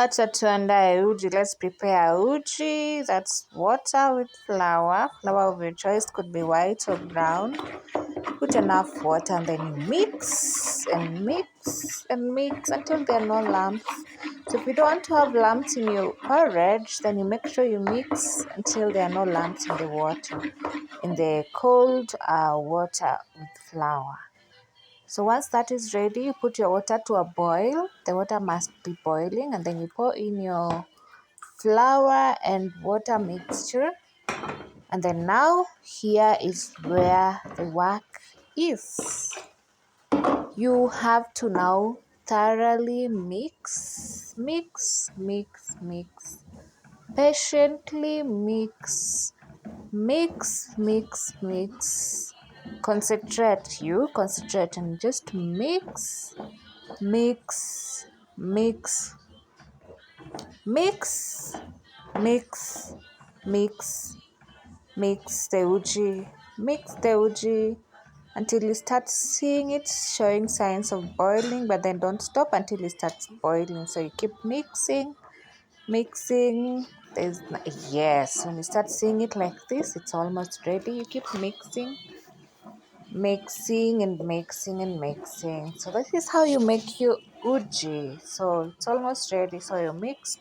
Acha tuandae uji. Let's prepare uji. That's water with flour. Flour of your choice, could be white or brown. Put enough water and then you mix and mix and mix until there are no lumps. So if you don't want to have lumps in your porridge, then you make sure you mix until there are no lumps in the water, in the cold water with flour. So once that is ready, you put your water to a boil. The water must be boiling, and then you pour in your flour and water mixture. And then now here is where the work is. You have to now thoroughly mix, patiently mix. Concentrate and just mix, mix, mix, mix, mix, mix the uji until you start seeing it showing signs of boiling, but then don't stop until it starts boiling. So you keep mixing. Yes, when you start seeing it like this, it's almost ready. You keep mixing and mixing. So this is how you make your uji. So it's almost ready. So you mix.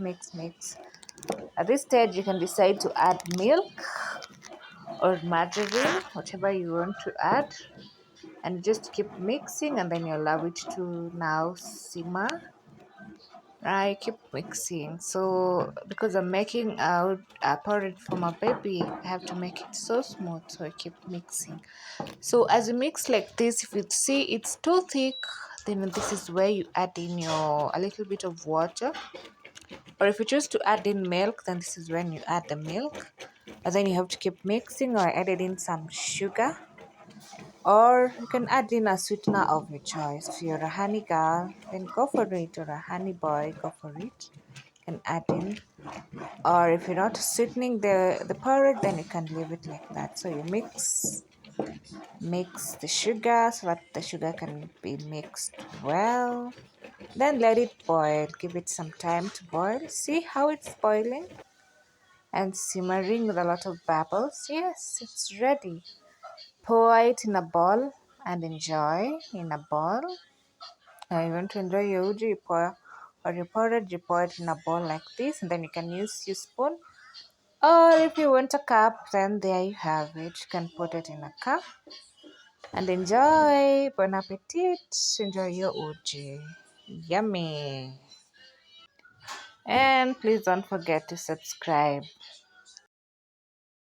At this stage, you can decide to add milk or margarine, whatever you want to add, and just keep mixing, and then you allow it to now simmer. I keep mixing. So because I'm making out a porridge for my baby, I have to make it so smooth. So I keep mixing. So as you mix like this, if you see it's too thick, then this is where you add in your a little bit of water. Or if you choose to add in milk, then this is when you add the milk. And then you have to keep mixing, or added in some sugar. Or you can add in a sweetener of your choice. If you're a honey girl, then go for it, or a honey boy, go for it. You can add in. Or if you're not sweetening the porridge, then you can leave it like that. So you mix the sugar so that the sugar can be mixed well. Then let it boil. Give it some time to boil. See how it's boiling and simmering with a lot of bubbles. Yes, it's ready. Pour it in a bowl and enjoy in a bowl. You want to enjoy your uji, you pour, or your porridge, you pour it in a bowl like this, and then you can use your spoon. Or if you want a cup, then there you have it. You can put it in a cup and enjoy. Bon appetit. Enjoy your uji. Yummy. And please don't forget to subscribe.